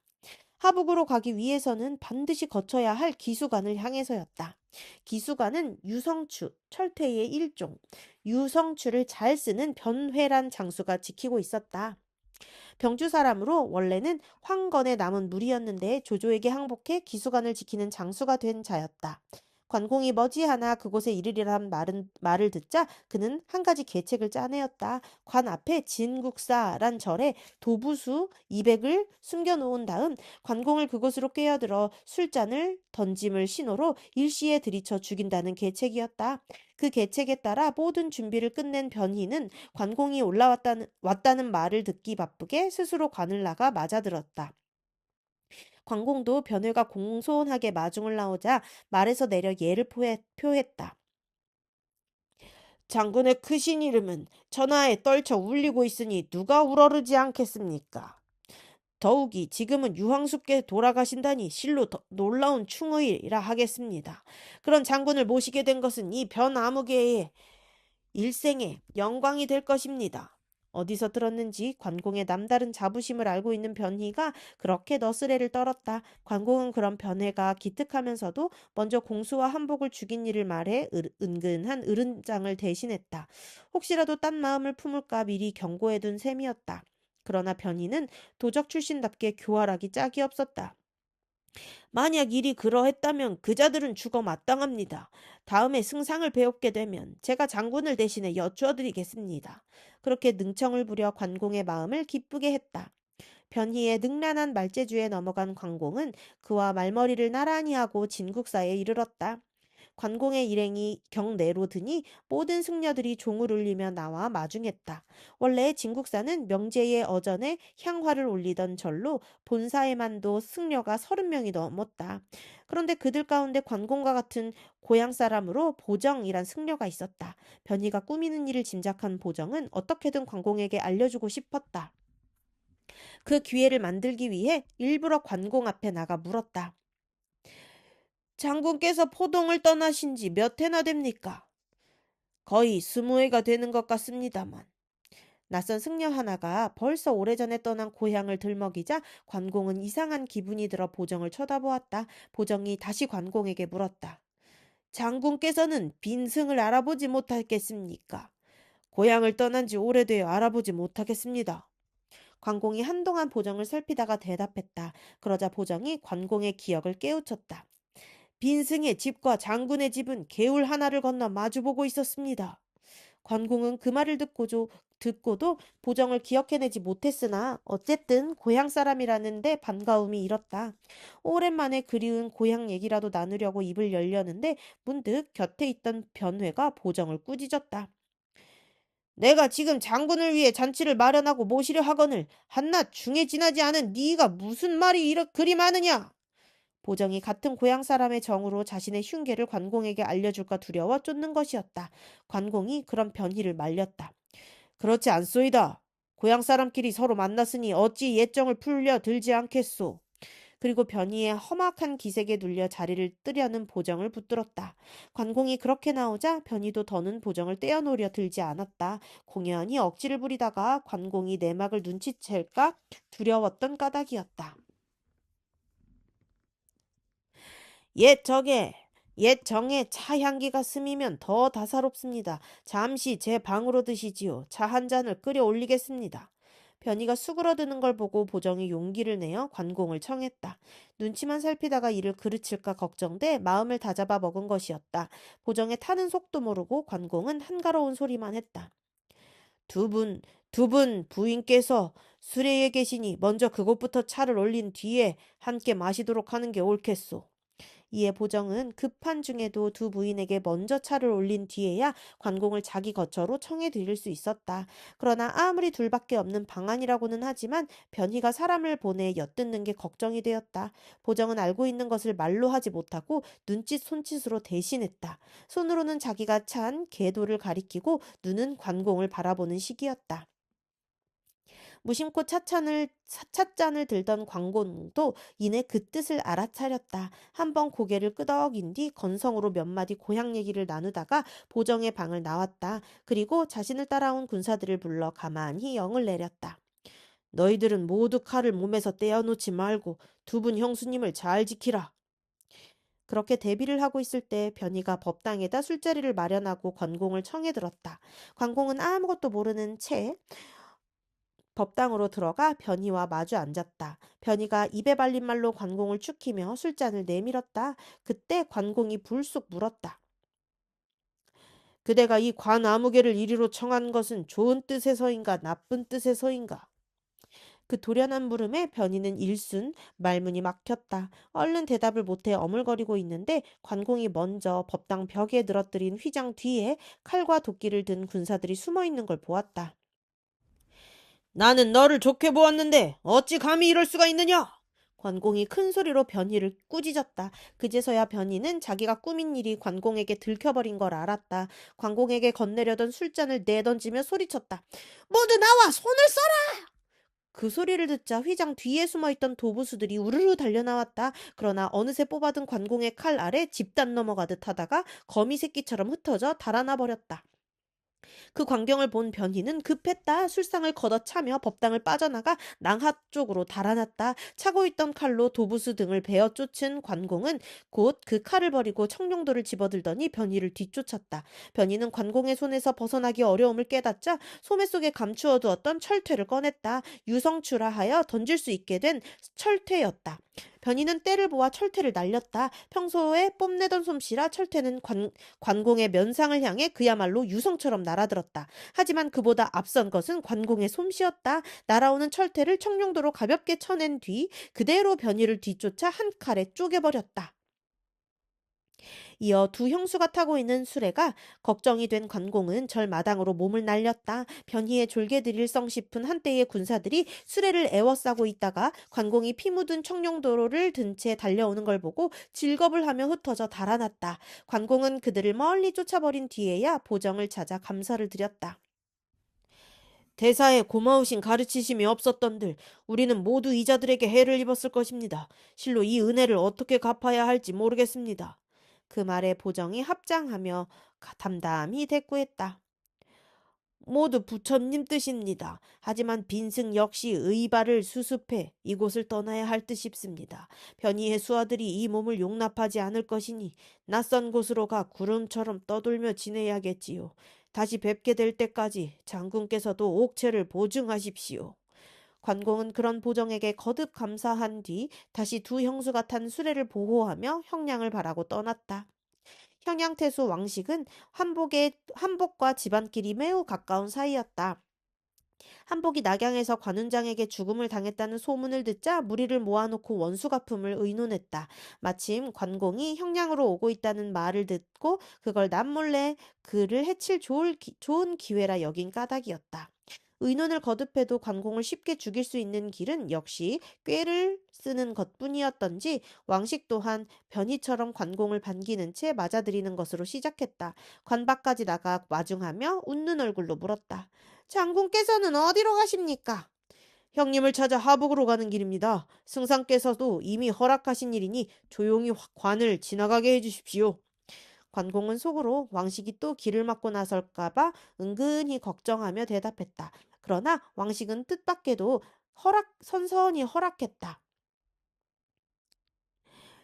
하북으로 가기 위해서는 반드시 거쳐야 할 기수관을 향해서였다. 기수관은 유성추, 철퇴의 일종, 유성추를 잘 쓰는 변회란 장수가 지키고 있었다. 병주 사람으로 원래는 황건에 남은 무리였는데 조조에게 항복해 기수관을 지키는 장수가 된 자였다. 관공이 머지않아 그곳에 이르리란 말을 듣자 그는 한 가지 계책을 짜내었다. 관 앞에 진국사란 절에 도부수 200을 숨겨놓은 다음 관공을 그곳으로 꿰어들어 술잔을 던짐을 신호로 일시에 들이쳐 죽인다는 계책이었다. 그 계책에 따라 모든 준비를 끝낸 변희는 관공이 왔다는 말을 듣기 바쁘게 스스로 관을 나가 맞아들었다. 관공도 변회가 공손하게 마중을 나오자 말에서 내려 예를 표했다. 장군의 크신 이름은 천하에 떨쳐 울리고 있으니 누가 우러르지 않겠습니까? 더욱이 지금은 유황숙께 돌아가신다니 실로 더 놀라운 충의이라 하겠습니다. 그런 장군을 모시게 된 것은 이 변아무개의 일생의 영광이 될 것입니다. 어디서 들었는지 관공의 남다른 자부심을 알고 있는 변희가 그렇게 너스레를 떨었다. 관공은 그런 변해가 기특하면서도 먼저 공수와 한복을 죽인 일을 말해 은근한 으른장을 대신했다. 혹시라도 딴 마음을 품을까 미리 경고해둔 셈이었다. 그러나 변희는 도적 출신답게 교활하기 짝이 없었다. 만약 일이 그러했다면 그자들은 죽어 마땅합니다. 다음에 승상을 배웠게 되면 제가 장군을 대신해 여쭈어드리겠습니다. 그렇게 능청을 부려 관공의 마음을 기쁘게 했다. 변희의 능란한 말재주에 넘어간 관공은 그와 말머리를 나란히 하고 진국사에 이르렀다. 관공의 일행이 경내로 드니 모든 승려들이 종을 울리며 나와 마중했다. 원래 진국사는 명제의 어전에 향화를 올리던 절로 본사에만도 승려가 30명이 넘었다. 그런데 그들 가운데 관공과 같은 고향 사람으로 보정이란 승려가 있었다. 변희가 꾸미는 일을 짐작한 보정은 어떻게든 관공에게 알려주고 싶었다. 그 기회를 만들기 위해 일부러 관공 앞에 나가 물었다. 장군께서 포동을 떠나신 지 몇 해나 됩니까? 거의 20회가 되는 것 같습니다만. 낯선 승려 하나가 벌써 오래전에 떠난 고향을 들먹이자 관공은 이상한 기분이 들어 보정을 쳐다보았다. 보정이 다시 관공에게 물었다. 장군께서는 빈승을 알아보지 못하겠습니까? 고향을 떠난 지 오래되어 알아보지 못하겠습니다. 관공이 한동안 보정을 살피다가 대답했다. 그러자 보정이 관공의 기억을 깨우쳤다. 빈승의 집과 장군의 집은 개울 하나를 건너 마주보고 있었습니다. 관공은 그 말을 듣고도 보정을 기억해내지 못했으나 어쨌든 고향 사람이라는데 반가움이 일었다. 오랜만에 그리운 고향 얘기라도 나누려고 입을 열려는데 문득 곁에 있던 변회가 보정을 꾸짖었다. 내가 지금 장군을 위해 잔치를 마련하고 모시려 하거늘 한낱 중에 지나지 않은 네가 무슨 말이 그리 많으냐? 보정이 같은 고향 사람의 정으로 자신의 흉계를 관공에게 알려줄까 두려워 쫓는 것이었다. 관공이 그런 변희를 말렸다. 그렇지 않소이다. 고향 사람끼리 서로 만났으니 어찌 예정을 풀려 들지 않겠소. 그리고 변희의 험악한 기색에 눌려 자리를 뜨려는 보정을 붙들었다. 관공이 그렇게 나오자 변희도 더는 보정을 떼어놓으려 들지 않았다. 공연히 억지를 부리다가 관공이 내막을 눈치챌까 두려웠던 까닭이었다. 옛 정에 차 향기가 스미면 더 다사롭습니다. 잠시 제 방으로 드시지요. 차 한 잔을 끓여 올리겠습니다. 변희가 수그러드는 걸 보고 보정이 용기를 내어 관공을 청했다. 눈치만 살피다가 이를 그르칠까 걱정돼 마음을 다잡아 먹은 것이었다. 보정의 타는 속도 모르고 관공은 한가로운 소리만 했다. 두 분 부인께서 수레에 계시니 먼저 그곳부터 차를 올린 뒤에 함께 마시도록 하는 게 옳겠소. 이에 보정은 급한 중에도 두 부인에게 먼저 차를 올린 뒤에야 관공을 자기 거처로 청해 드릴 수 있었다. 그러나 아무리 둘밖에 없는 방안이라고는 하지만 변희가 사람을 보내 엿듣는 게 걱정이 되었다. 보정은 알고 있는 것을 말로 하지 못하고 눈짓 손짓으로 대신했다. 손으로는 자기가 찬 계도를 가리키고 눈은 관공을 바라보는 식이었다. 무심코 찻잔을 들던 광곤도 이내 그 뜻을 알아차렸다. 한번 고개를 끄덕인 뒤 건성으로 몇 마디 고향 얘기를 나누다가 보정의 방을 나왔다. 그리고 자신을 따라온 군사들을 불러 가만히 영을 내렸다. 너희들은 모두 칼을 몸에서 떼어놓지 말고 두 분 형수님을 잘 지키라. 그렇게 대비를 하고 있을 때 변희가 법당에다 술자리를 마련하고 관공을 청해 들었다. 관공은 아무것도 모르는 채 법당으로 들어가 변희와 마주 앉았다. 변희가 입에 발린 말로 관공을 축히며 술잔을 내밀었다. 그때 관공이 불쑥 물었다. 그대가 이 관 아무개를 이리로 청한 것은 좋은 뜻에서인가 나쁜 뜻에서인가? 그 돌연한 물음에 변희는 일순 말문이 막혔다. 얼른 대답을 못해 어물거리고 있는데 관공이 먼저 법당 벽에 늘어뜨린 휘장 뒤에 칼과 도끼를 든 군사들이 숨어 있는 걸 보았다. 나는 너를 좋게 보았는데 어찌 감히 이럴 수가 있느냐? 관공이 큰 소리로 변희를 꾸짖었다. 그제서야 변희는 자기가 꾸민 일이 관공에게 들켜버린 걸 알았다. 관공에게 건네려던 술잔을 내던지며 소리쳤다. 모두 나와 손을 써라! 그 소리를 듣자 휘장 뒤에 숨어있던 도부수들이 우르르 달려나왔다. 그러나 어느새 뽑아든 관공의 칼 아래 집단 넘어가듯 하다가 거미 새끼처럼 흩어져 달아나 버렸다. 그 광경을 본 변희는 급했다. 술상을 걷어차며 법당을 빠져나가 낭하 쪽으로 달아났다. 차고 있던 칼로 도부수 등을 베어 쫓은 관공은 곧 그 칼을 버리고 청룡도를 집어들더니 변희를 뒤쫓았다. 변희는 관공의 손에서 벗어나기 어려움을 깨닫자 소매 속에 감추어 두었던 철퇴를 꺼냈다. 유성추라 하여 던질 수 있게 된 철퇴였다. 변희는 때를 보아 철퇴를 날렸다. 평소에 뽐내던 솜씨라 철퇴는 관공의 면상을 향해 그야말로 유성처럼 날아들었다. 하지만 그보다 앞선 것은 관공의 솜씨였다. 날아오는 철퇴를 청룡도로 가볍게 쳐낸 뒤 그대로 변희를 뒤쫓아 한 칼에 쪼개버렸다. 이어 두 형수가 타고 있는 수레가 걱정이 된 관공은 절 마당으로 몸을 날렸다. 변희의 졸개들일 성 싶은 한때의 군사들이 수레를 에워싸고 있다가 관공이 피 묻은 청룡도로를 든 채 달려오는 걸 보고 질겁을 하며 흩어져 달아났다. 관공은 그들을 멀리 쫓아버린 뒤에야 보정을 찾아 감사를 드렸다. 대사에 고마우신 가르치심이 없었던들 우리는 모두 이자들에게 해를 입었을 것입니다. 실로 이 은혜를 어떻게 갚아야 할지 모르겠습니다. 그 말에 보정이 합장하며 담담히 대꾸했다. 모두 부처님 뜻입니다. 하지만 빈승 역시 의발을 수습해 이곳을 떠나야 할 듯 싶습니다. 변희의 수하들이 이 몸을 용납하지 않을 것이니 낯선 곳으로 가 구름처럼 떠돌며 지내야겠지요. 다시 뵙게 될 때까지 장군께서도 옥체를 보증하십시오. 관공은 그런 보정에게 거듭 감사한 뒤 다시 두 형수가 탄 수레를 보호하며 형량을 바라고 떠났다. 형양태수 왕식은 한복과 집안길이 매우 가까운 사이였다. 한복이 낙양에서 관운장에게 죽음을 당했다는 소문을 듣자 무리를 모아놓고 원수 갚음을 의논했다. 마침 관공이 형량으로 오고 있다는 말을 듣고 그걸 남몰래 그를 해칠 좋은 기회라 여긴 까닭이었다. 의논을 거듭해도 관공을 쉽게 죽일 수 있는 길은 역시 꾀를 쓰는 것뿐이었던지 왕식 또한 변희처럼 관공을 반기는 채 맞아들이는 것으로 시작했다. 관 밖까지 나가 마중하며 웃는 얼굴로 물었다. 장군께서는 어디로 가십니까? 형님을 찾아 하북으로 가는 길입니다. 승상께서도 이미 허락하신 일이니 조용히 관을 지나가게 해주십시오. 관공은 속으로 왕식이 또 길을 막고 나설까봐 은근히 걱정하며 대답했다. 그러나 왕식은 뜻밖에도 선선히 허락했다.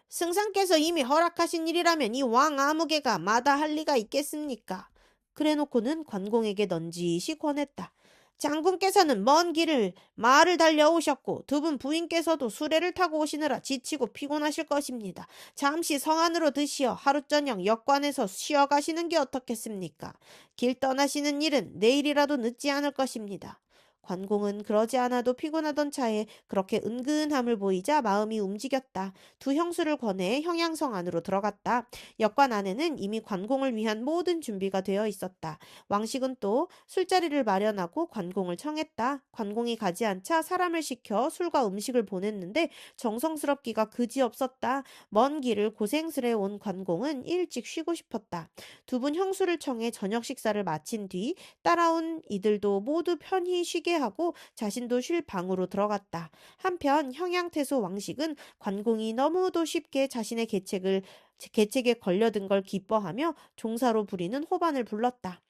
승상께서 이미 허락하신 일이라면 이 왕 아무개가 마다할 리가 있겠습니까? 그래놓고는 관공에게 넌지시 권했다. 장군께서는 먼 길을 말을 달려오셨고 두 분 부인께서도 수레를 타고 오시느라 지치고 피곤하실 것입니다. 잠시 성 안으로 드시어 하루 저녁 역관에서 쉬어 가시는 게 어떻겠습니까? 길 떠나시는 일은 내일이라도 늦지 않을 것입니다. 관공은 그러지 않아도 피곤하던 차에 그렇게 은근함을 보이자 마음이 움직였다. 두 형수를 권해 형양성 안으로 들어갔다. 역관 안에는 이미 관공을 위한 모든 준비가 되어 있었다. 왕식은 또 술자리를 마련하고 관공을 청했다. 관공이 가지 않자 사람을 시켜 술과 음식을 보냈는데 정성스럽기가 그지없었다. 먼 길을 고생스레 온 관공은 일찍 쉬고 싶었다. 두 분 형수를 청해 저녁 식사를 마친 뒤 따라온 이들도 모두 편히 쉬게 하고 자신도 쉴 방으로 들어갔다. 한편 형양태소 왕식은 관공이 너무도 쉽게 자신의 계책에 걸려든 걸 기뻐하며 종사로 부리는 호반을 불렀다.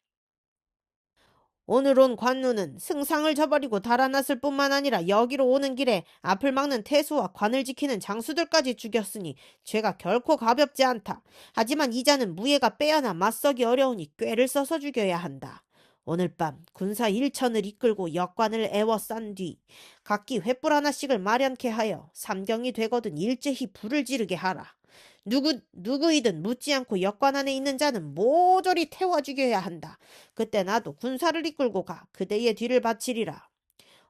오늘 온 관누는 승상을 저버리고 달아났을 뿐만 아니라 여기로 오는 길에 앞을 막는 태수와 관을 지키는 장수들까지 죽였으니 죄가 결코 가볍지 않다. 하지만 이자는 무예가 빼어나 맞서기 어려우니 꾀를 써서 죽여야 한다. 오늘 밤 군사 일천을 이끌고 역관을 에워싼 뒤 각기 횃불 하나씩을 마련케 하여 삼경이 되거든 일제히 불을 지르게 하라. 누구이든 묻지 않고 역관 안에 있는 자는 모조리 태워 죽여야 한다. 그때 나도 군사를 이끌고 가 그대의 뒤를 바치리라.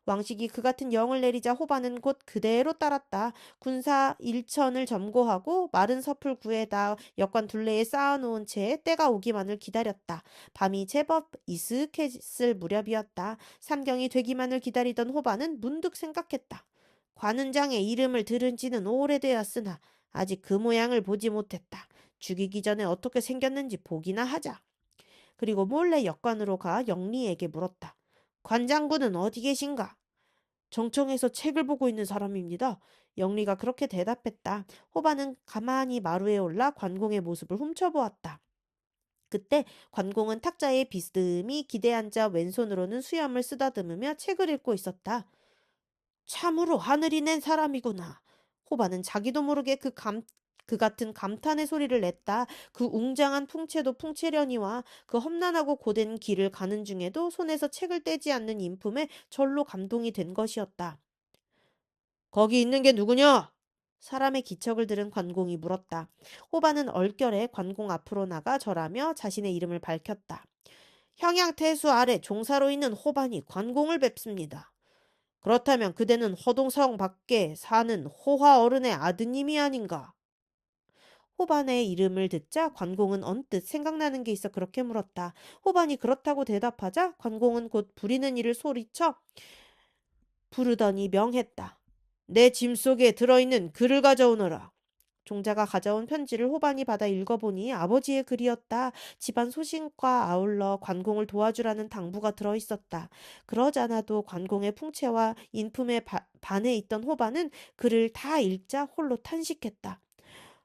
왕식이 그 같은 영을 내리자 호반은 곧 그대로 따랐다. 군사 일천을 점거하고 마른 섭을 구해다 역관 둘레에 쌓아놓은 채 때가 오기만을 기다렸다. 밤이 제법 이슥했을 무렵이었다. 삼경이 되기만을 기다리던 호반은 문득 생각했다. 관은장의 이름을 들은 지는 오래되었으나 아직 그 모양을 보지 못했다. 죽이기 전에 어떻게 생겼는지 보기나 하자. 그리고 몰래 역관으로 가 영리에게 물었다. 관장군은 어디 계신가? 정청에서 책을 보고 있는 사람입니다. 영리가 그렇게 대답했다. 호반은 가만히 마루에 올라 관공의 모습을 훔쳐보았다. 그때 관공은 탁자에 비스듬히 기대앉아 왼손으로는 수염을 쓰다듬으며 책을 읽고 있었다. 참으로 하늘이 낸 사람이구나. 호반은 자기도 모르게 그 같은 감탄의 소리를 냈다. 그 웅장한 풍채도 풍채려니와 그 험난하고 고된 길을 가는 중에도 손에서 책을 떼지 않는 인품에 절로 감동이 된 것이었다. 거기 있는 게 누구냐? 사람의 기척을 들은 관공이 물었다. 호반은 얼결에 관공 앞으로 나가 절하며 자신의 이름을 밝혔다. 형양태수 아래 종사로 있는 호반이 관공을 뵙습니다. 그렇다면 그대는 허동성 밖에 사는 호화 어른의 아드님이 아닌가? 호반의 이름을 듣자 관공은 언뜻 생각나는 게 있어 그렇게 물었다. 호반이 그렇다고 대답하자 관공은 곧 부리는 이를 소리쳐 부르더니 명했다. 내 짐 속에 들어있는 글을 가져오너라. 종자가 가져온 편지를 호반이 받아 읽어보니 아버지의 글이었다. 집안 소식과 아울러 관공을 도와주라는 당부가 들어있었다. 그러자나도 관공의 풍채와 인품에 반해 있던 호반은 글을 다 읽자 홀로 탄식했다.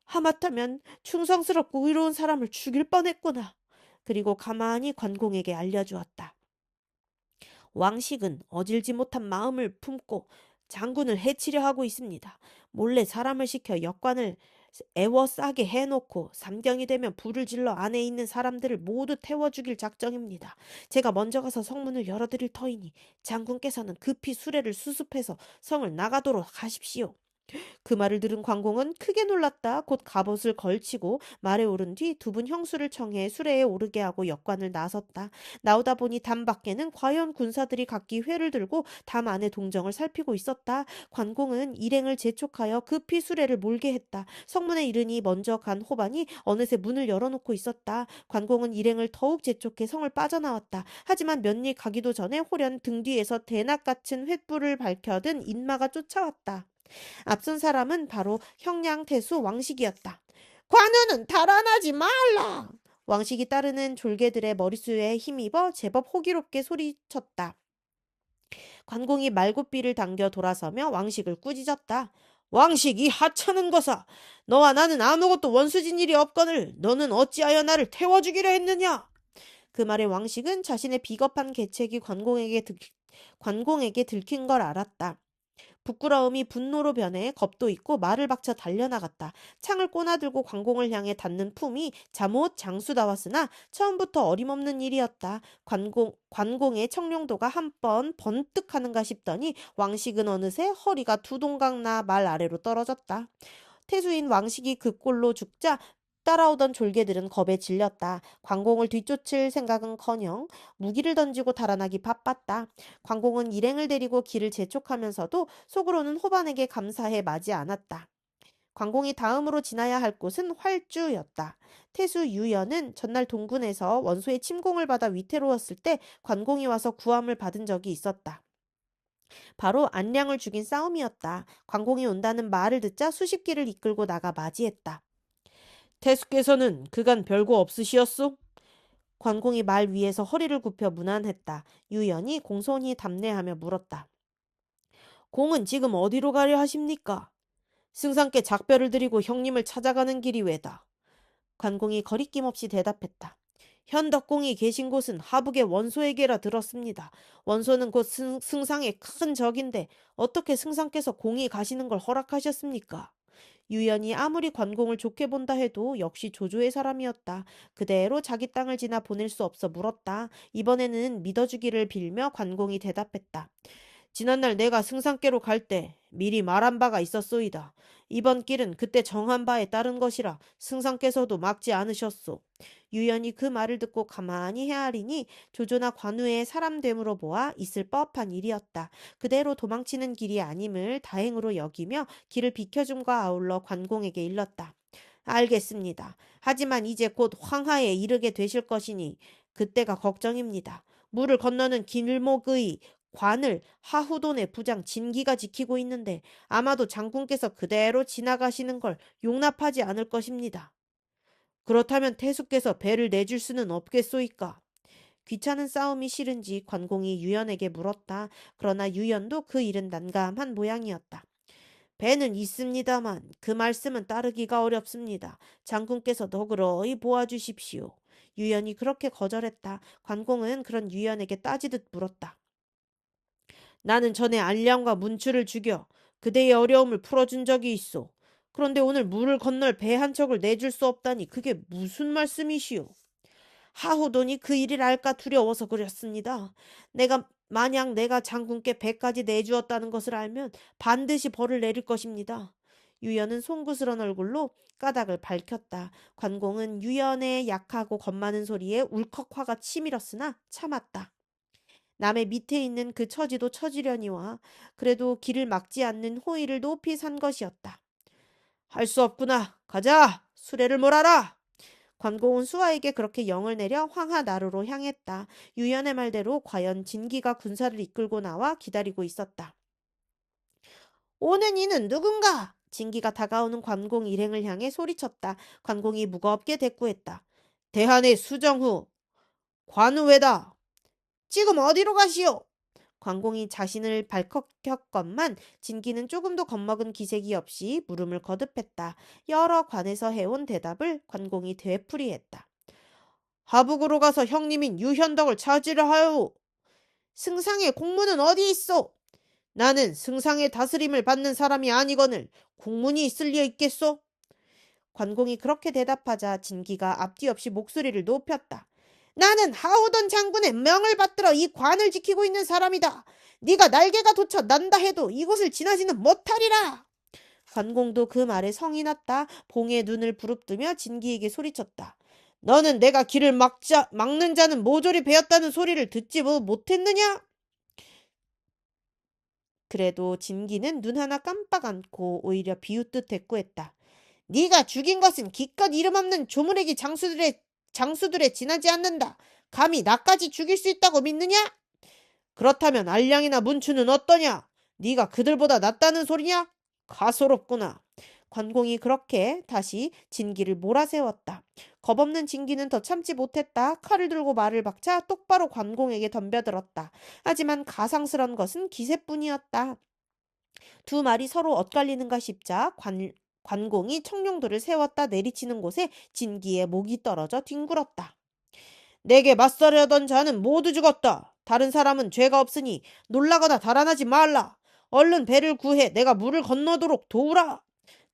하마터면 충성스럽고 의로운 사람을 죽일 뻔했구나. 그리고 가만히 관공에게 알려주었다. 왕식은 어질지 못한 마음을 품고 장군을 해치려 하고 있습니다. 몰래 사람을 시켜 역관을 애워싸게 해놓고 삼경이 되면 불을 질러 안에 있는 사람들을 모두 태워 죽일 작정입니다. 제가 먼저 가서 성문을 열어드릴 터이니 장군께서는 급히 수레를 수습해서 성을 나가도록 하십시오. 그 말을 들은 관공은 크게 놀랐다. 곧 갑옷을 걸치고 말에 오른 뒤 두 분 형수를 청해 수레에 오르게 하고 역관을 나섰다. 나오다 보니 담 밖에는 과연 군사들이 각기 회를 들고 담 안의 동정을 살피고 있었다. 관공은 일행을 재촉하여 급히 수레를 몰게 했다. 성문에 이르니 먼저 간 호반이 어느새 문을 열어놓고 있었다. 관공은 일행을 더욱 재촉해 성을 빠져나왔다. 하지만 몇 리 가기도 전에 홀연 등 뒤에서 대낮 같은 횃불을 밝혀든 인마가 쫓아왔다. 앞선 사람은 바로 형량태수 왕식이었다. 관우는 달아나지 말라! 왕식이 따르는 졸개들의 머릿수에 힘입어 제법 호기롭게 소리쳤다. 관공이 말굽비를 당겨 돌아서며 왕식을 꾸짖었다. 왕식 이 하찮은 것아! 너와 나는 아무것도 원수진 일이 없거늘 너는 어찌하여 나를 태워주기로 했느냐? 그 말에 왕식은 자신의 비겁한 계책이 관공에게 들킨 걸 알았다. 부끄러움이 분노로 변해 겁도 있고 말을 박쳐 달려나갔다. 창을 꼬나들고 관공을 향해 닿는 품이 잠옷 장수다웠으나 처음부터 어림없는 일이었다. 관공의 청룡도가 한 번 번뜩하는가 싶더니 왕식은 어느새 허리가 두 동강 나 말 아래로 떨어졌다. 태수인 왕식이 그 꼴로 죽자 따라오던 졸개들은 겁에 질렸다. 관공을 뒤쫓을 생각은커녕 무기를 던지고 달아나기 바빴다. 관공은 일행을 데리고 길을 재촉하면서도 속으로는 호반에게 감사해 마지 않았다. 관공이 다음으로 지나야 할 곳은 활주였다. 태수 유연은 전날 동군에서 원소의 침공을 받아 위태로웠을 때 관공이 와서 구함을 받은 적이 있었다. 바로 안량을 죽인 싸움이었다. 관공이 온다는 말을 듣자 수십 기를 이끌고 나가 맞이했다. 태수께서는 그간 별거 없으시었소? 관공이 말 위에서 허리를 굽혀 무난했다. 유연이 공손히 답례하며 물었다. 공은 지금 어디로 가려 하십니까? 승상께 작별을 드리고 형님을 찾아가는 길이 왜다. 관공이 거리낌 없이 대답했다. 현덕공이 계신 곳은 하북의 원소에게라 들었습니다. 원소는 곧 승상의 큰 적인데 어떻게 승상께서 공이 가시는 걸 허락하셨습니까? 유연이 아무리 관공을 좋게 본다 해도 역시 조조의 사람이었다. 그대로 자기 땅을 지나 보낼 수 없어 물었다. 이번에는 믿어주기를 빌며 관공이 대답했다. 지난날 내가 승상께로 갈 때 미리 말한 바가 있었소이다. 이번 길은 그때 정한 바에 따른 것이라 승상께서도 막지 않으셨소. 유연이 그 말을 듣고 가만히 헤아리니 조조나 관우의 사람 됨으로 보아 있을 법한 일이었다. 그대로 도망치는 길이 아님을 다행으로 여기며 길을 비켜줌과 아울러 관공에게 일렀다. 알겠습니다. 하지만 이제 곧 황하에 이르게 되실 것이니 그때가 걱정입니다. 물을 건너는 길목의 관을 하후돈의 부장 진기가 지키고 있는데 아마도 장군께서 그대로 지나가시는 걸 용납하지 않을 것입니다. 그렇다면 태수께서 배를 내줄 수는 없겠소이까? 귀찮은 싸움이 싫은지 관공이 유연에게 물었다. 그러나 유연도 그 일은 난감한 모양이었다. 배는 있습니다만 그 말씀은 따르기가 어렵습니다. 장군께서 너그러이 보아주십시오. 유연이 그렇게 거절했다. 관공은 그런 유연에게 따지듯 물었다. 나는 전에 알량과 문추를 죽여 그대의 어려움을 풀어준 적이 있어. 그런데 오늘 물을 건널 배 한 척을 내줄 수 없다니 그게 무슨 말씀이시오? 하후돈이 그 일을 알까 두려워서 그랬습니다. 만약 내가 장군께 배까지 내주었다는 것을 알면 반드시 벌을 내릴 것입니다. 유연은 송구스런 얼굴로 까닭을 밝혔다. 관공은 유연의 약하고 겁 많은 소리에 울컥 화가 치밀었으나 참았다. 남의 밑에 있는 그 처지도 처지려니와 그래도 길을 막지 않는 호의를 높이 산 것이었다. 할 수 없구나. 가자. 수레를 몰아라. 관공은 수아에게 그렇게 영을 내려 황하 나루로 향했다. 유연의 말대로 과연 진기가 군사를 이끌고 나와 기다리고 있었다. 오는 이는 누군가? 진기가 다가오는 관공 일행을 향해 소리쳤다. 관공이 무겁게 대꾸했다. 대한의 수정후 관우회다. 지금 어디로 가시오? 관공이 자신을 발컥했건만 진기는 조금도 겁먹은 기색이 없이 물음을 거듭했다. 여러 관에서 해온 대답을 관공이 되풀이했다. 하북으로 가서 형님인 유현덕을 찾으려 하오. 승상의 공문은 어디 있어? 나는 승상의 다스림을 받는 사람이 아니거늘 공문이 있을 리에 있겠소? 관공이 그렇게 대답하자 진기가 앞뒤 없이 목소리를 높였다. 나는 하우던 장군의 명을 받들어 이 관을 지키고 있는 사람이다. 네가 날개가 돋쳐 난다 해도 이곳을 지나지는 못하리라. 관공도 그 말에 성이 났다. 봉의 눈을 부릅뜨며 진기에게 소리쳤다. 너는 내가 길을 막는 자는 모조리 베었다는 소리를 듣지 못했느냐? 그래도 진기는 눈 하나 깜빡 않고 오히려 비웃듯 대꾸했다. 네가 죽인 것은 기껏 이름 없는 조무래기 장수들에 지나지 않는다. 감히 나까지 죽일 수 있다고 믿느냐? 그렇다면 알량이나 문추는 어떠냐? 네가 그들보다 낫다는 소리냐? 가소롭구나. 관공이 그렇게 다시 진기를 몰아세웠다. 겁없는 진기는 더 참지 못했다. 칼을 들고 말을 박자 똑바로 관공에게 덤벼들었다. 하지만 가상스런 것은 기세뿐이었다. 두 말이 서로 엇갈리는가 싶자 관공이 청룡도를 세웠다 내리치는 곳에 진기의 목이 떨어져 뒹굴었다. 내게 맞서려던 자는 모두 죽었다. 다른 사람은 죄가 없으니 놀라거나 달아나지 말라. 얼른 배를 구해 내가 물을 건너도록 도우라.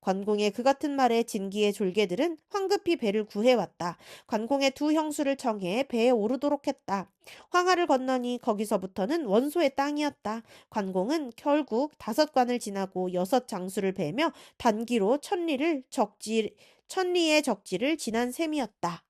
관공의 그 같은 말에 진기의 졸개들은 황급히 배를 구해왔다. 관공의 두 형수를 청해 배에 오르도록 했다. 황하를 건너니 거기서부터는 원소의 땅이었다. 관공은 결국 5관을 지나고 6장수를 베며 단기로 천리의 적지를 지난 셈이었다.